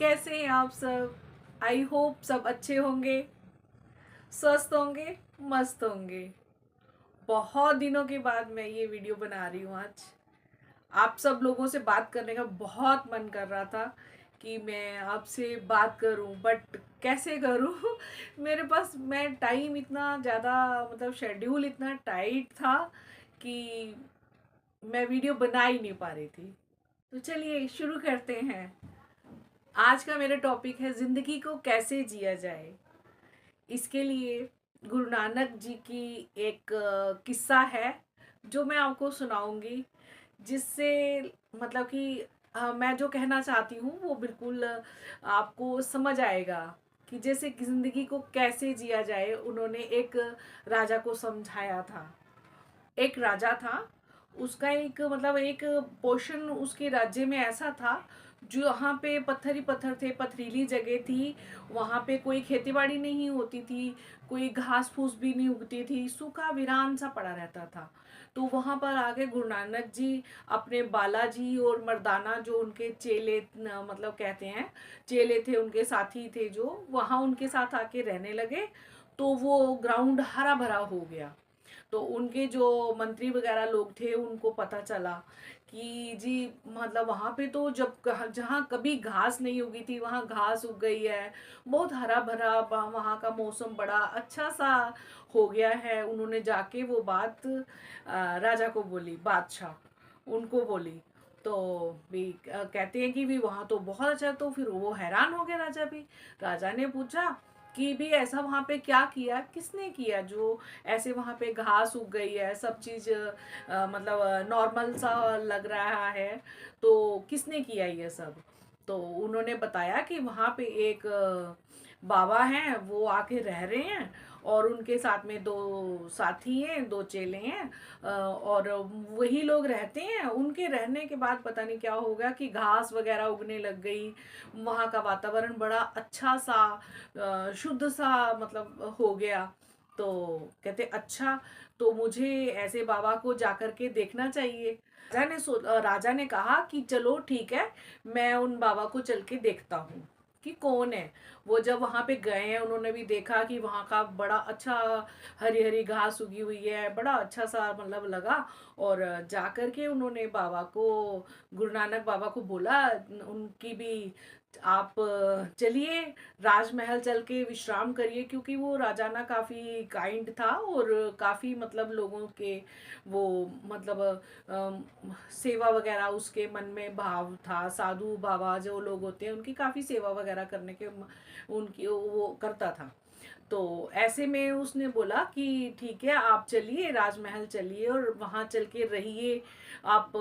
कैसे हैं आप सब। आई होप सब अच्छे होंगे, स्वस्थ होंगे, मस्त होंगे। बहुत दिनों के बाद मैं ये वीडियो बना रही हूँ आज। आप सब लोगों से बात करने का बहुत मन कर रहा था कि मैं आपसे बात करूं, बट कैसे करूं मेरे पास मैं टाइम इतना ज़्यादा, मतलब शेड्यूल इतना टाइट था कि मैं वीडियो बना ही नहीं पा रही थी। तो चलिए शुरू करते हैं। आज का मेरा टॉपिक है ज़िंदगी को कैसे जिया जाए। इसके लिए गुरु नानक जी की एक किस्सा है जो मैं आपको सुनाऊंगी, जिससे मतलब कि मैं जो कहना चाहती हूँ वो बिल्कुल आपको समझ आएगा कि जैसे कि ज़िंदगी को कैसे जिया जाए। उन्होंने एक राजा को समझाया था। एक राजा था, उसका एक मतलब एक पोर्शन उसके राज्य में ऐसा था जो यहाँ पे पत्थर ही पत्थर थे, पथरीली जगह थी। वहाँ पे कोई खेतीबाड़ी नहीं होती थी, कोई घास फूस भी नहीं उगती थी, सूखा वीरान सा पड़ा रहता था। तो वहाँ पर आके गुरु नानक जी अपने बालाजी और मर्दाना, जो उनके चेले मतलब कहते हैं, चेले थे, उनके साथी थे, जो वहाँ उनके साथ आके रहने लगे। तो वो ग्राउंड हरा भरा हो गया। तो उनके जो मंत्री वगैरह लोग थे उनको पता चला कि जी मतलब वहाँ पे तो जब जहाँ कभी घास नहीं उगी थी वहाँ घास उग गई है। बहुत हरा भरा वहाँ का मौसम बड़ा अच्छा सा हो गया है। उन्होंने जाके वो बात राजा को बोली, बादशाह उनको बोली। तो भी कहते हैं कि भी वहाँ तो बहुत अच्छा। तो फिर वो हैरान हो गया राजा भी। राजा ने पूछा कि भी ऐसा वहाँ पे क्या किया, किसने किया जो ऐसे वहाँ पे घास उग गई है, सब चीज़ मतलब नॉर्मल सा लग रहा है, तो किसने किया ये सब। तो उन्होंने बताया कि वहाँ पे एक बाबा हैं, वो आके रह रहे हैं और उनके साथ में दो साथी हैं, दो चेले हैं। और वही लोग रहते हैं। उनके रहने के बाद पता नहीं क्या हो गया कि घास वगैरह उगने लग गई। वहाँ का वातावरण बड़ा अच्छा सा शुद्ध सा मतलब हो गया। तो कहते अच्छा, तो मुझे ऐसे बाबा को जाकर के देखना चाहिए। राजा ने कहा कि चलो ठीक है, मैं उन बाबा को चल के देखता हूँ कि कौन है। वो जब वहाँ पे गए हैं उन्होंने भी देखा कि वहाँ का बड़ा अच्छा हरी हरी घास उगी हुई है, बड़ा अच्छा सा मतलब लगा। और जा कर के उन्होंने बाबा को, गुरु नानक बाबा को बोला उनकी भी, आप चलिए राजमहल चल के विश्राम करिए, क्योंकि वो राजा ना काफ़ी काइंड था और काफ़ी मतलब लोगों के वो मतलब सेवा वगैरह उसके मन में भाव था। साधु बाबा जो लोग होते हैं उनकी काफ़ी सेवा वगैरह करने के उनकी वो करता था। तो ऐसे में उसने बोला कि ठीक है आप चलिए राजमहल चलिए और वहाँ चल के रहिए। आप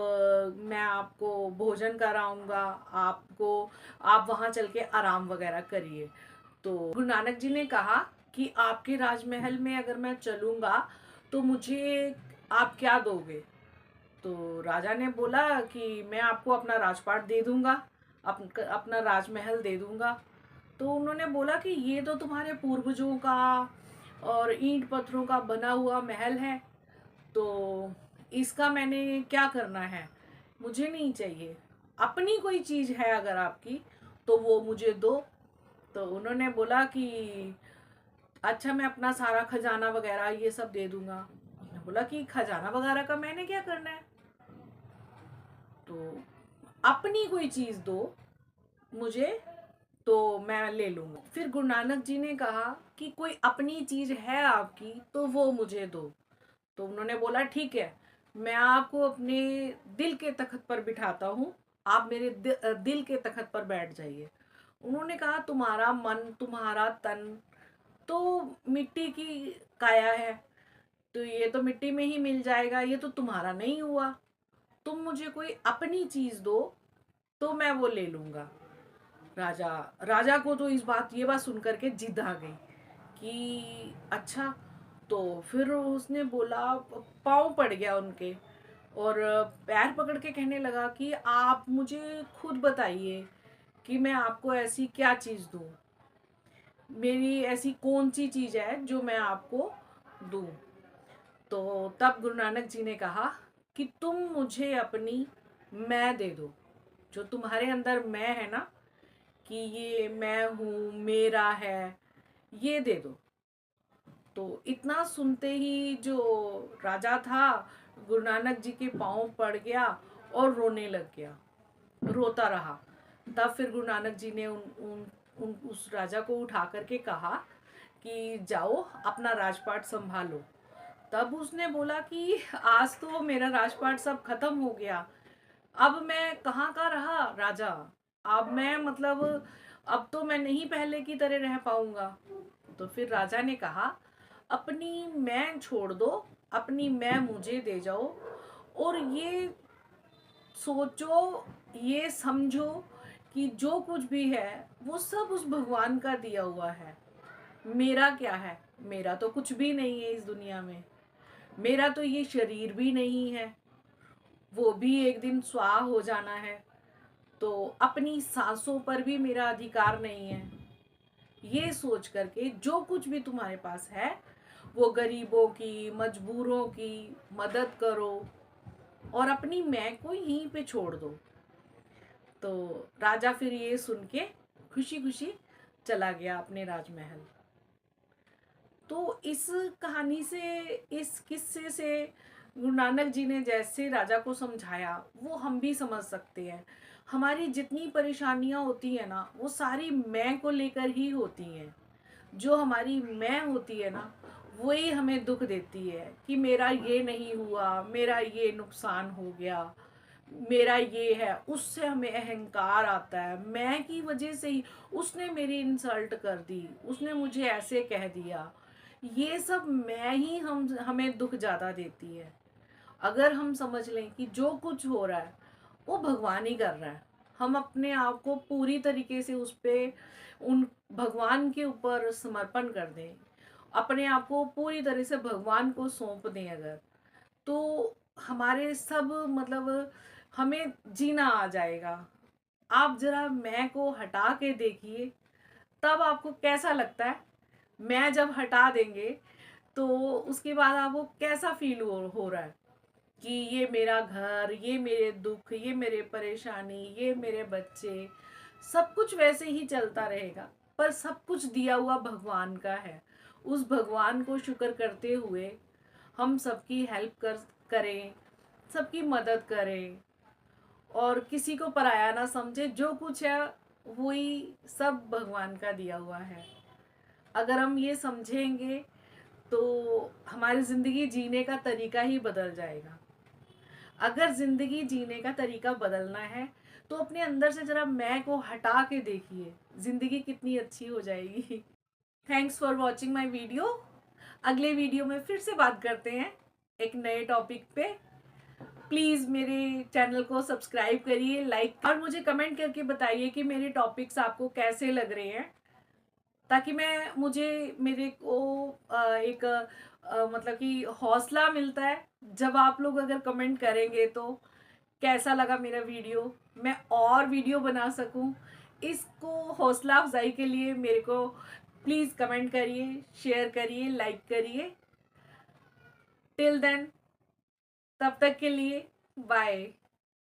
मैं आपको भोजन कराऊंगा आपको, आप वहाँ चल के आराम वगैरह करिए। तो गुरु नानक जी ने कहा कि आपके राजमहल में अगर मैं चलूँगा तो मुझे आप क्या दोगे। तो राजा ने बोला कि मैं आपको अपना राजपाट दे दूंगा, अपना राजमहल दे दूंगा। तो उन्होंने बोला कि ये तो तुम्हारे पूर्वजों का और ईंट पत्थरों का बना हुआ महल है, तो इसका मैंने क्या करना है, मुझे नहीं चाहिए। अपनी कोई चीज़ है अगर आपकी तो वो मुझे दो। तो उन्होंने बोला कि अच्छा मैं अपना सारा खजाना वगैरह ये सब दे दूंगा। उसने बोला कि खजाना वगैरह का मैंने क्या करना है, तो अपनी कोई चीज़ दो मुझे तो मैं ले लूँगा। फिर गुरु नानक जी ने कहा कि कोई अपनी चीज़ है आपकी तो वो मुझे दो। तो उन्होंने बोला ठीक है, मैं आपको अपने दिल के तख्त पर बिठाता हूँ, आप मेरे दिल के तख्त पर बैठ जाइए। उन्होंने कहा तुम्हारा मन तुम्हारा तन तो मिट्टी की काया है, तो ये तो मिट्टी में ही मिल जाएगा, ये तो तुम्हारा नहीं हुआ। तुम मुझे कोई अपनी चीज़ दो तो मैं वो ले लूँगा। राजा राजा को तो ये बात सुन करके जिद आ गई कि अच्छा। तो फिर उसने बोला, पाँव पड़ गया उनके और पैर पकड़ के कहने लगा कि आप मुझे खुद बताइए कि मैं आपको ऐसी क्या चीज़ दूँ, मेरी ऐसी कौन सी चीज़ है जो मैं आपको दूँ। तो तब गुरु नानक जी ने कहा कि तुम मुझे अपनी मैं दे दो, जो तुम्हारे अंदर मैं है ना, कि ये मैं हूँ, मेरा है, ये दे दो। तो इतना सुनते ही जो राजा था गुरु नानक जी के पाँव पड़ गया और रोने लग गया, रोता रहा। तब फिर गुरु नानक जी ने उस राजा को उठा करके कहा कि जाओ अपना राजपाट संभालो। तब उसने बोला कि आज तो मेरा राजपाट सब खत्म हो गया, अब मैं कहाँ का रहा राजा, अब मैं मतलब अब तो मैं नहीं पहले की तरह रह पाऊंगा। तो फिर राजा ने कहा अपनी मैं छोड़ दो, अपनी मैं मुझे दे जाओ, और ये सोचो, ये समझो कि जो कुछ भी है वो सब उस भगवान का दिया हुआ है। मेरा क्या है, मेरा तो कुछ भी नहीं है इस दुनिया में, मेरा तो ये शरीर भी नहीं है, वो भी एक दिन स्वाह हो जाना है। तो अपनी सांसों पर भी मेरा अधिकार नहीं है। ये सोच करके जो कुछ भी तुम्हारे पास है वो गरीबों की, मजबूरों की मदद करो और अपनी मैं को यहीं पे छोड़ दो। तो राजा फिर ये सुन के खुशी खुशी चला गया अपने राजमहल। तो इस कहानी से, इस किस्से से गुरु नानक जी ने जैसे राजा को समझाया वो हम भी समझ सकते हैं। हमारी जितनी परेशानियां होती है ना वो सारी मैं को लेकर ही होती हैं। जो हमारी मैं होती है ना वही हमें दुख देती है कि मेरा ये नहीं हुआ, मेरा ये नुकसान हो गया, मेरा ये है। उससे हमें अहंकार आता है, मैं की वजह से ही उसने मेरी इंसल्ट कर दी, उसने मुझे ऐसे कह दिया। ये सब मैं ही हमें दुख ज़्यादा देती है। अगर हम समझ लें कि जो कुछ हो रहा है वो भगवान ही कर रहा है, हम अपने आप को पूरी तरीके से उस पे उन भगवान के ऊपर समर्पण कर दें, अपने आप को पूरी तरह से भगवान को सौंप दें अगर, तो हमारे सब मतलब हमें जीना आ जाएगा। आप जरा मैं को हटा के देखिए, तब आपको कैसा लगता है। मैं जब हटा देंगे तो उसके बाद आपको कैसा फील हो रहा है कि ये मेरा घर, ये मेरे दुख, ये मेरे परेशानी, ये मेरे बच्चे, सब कुछ वैसे ही चलता रहेगा, पर सब कुछ दिया हुआ भगवान का है। उस भगवान को शुक्र करते हुए हम सबकी हेल्प करें, सबकी मदद करें और किसी को पराया ना समझे। जो कुछ है वही सब भगवान का दिया हुआ है। अगर हम ये समझेंगे तो हमारी ज़िंदगी जीने का तरीका ही बदल जाएगा। अगर ज़िंदगी जीने का तरीका बदलना है तो अपने अंदर से ज़रा मैं को हटा के देखिए, ज़िंदगी कितनी अच्छी हो जाएगी। Thanks for watching my video. अगले वीडियो में फिर से बात करते हैं एक नए टॉपिक पे। प्लीज़ मेरे चैनल को सब्सक्राइब करिए, लाइक, और मुझे कमेंट करके बताइए कि मेरे टॉपिक्स आपको कैसे लग रहे हैं, ताकि मेरे को एक मतलब कि हौसला मिलता है जब आप लोग अगर कमेंट करेंगे तो कैसा लगा मेरा वीडियो, मैं और वीडियो बना सकूं। इसको हौसला अफजाई के लिए मेरे को प्लीज़ कमेंट करिए, शेयर करिए, लाइक करिए। टिल देन, तब तक के लिए बाय।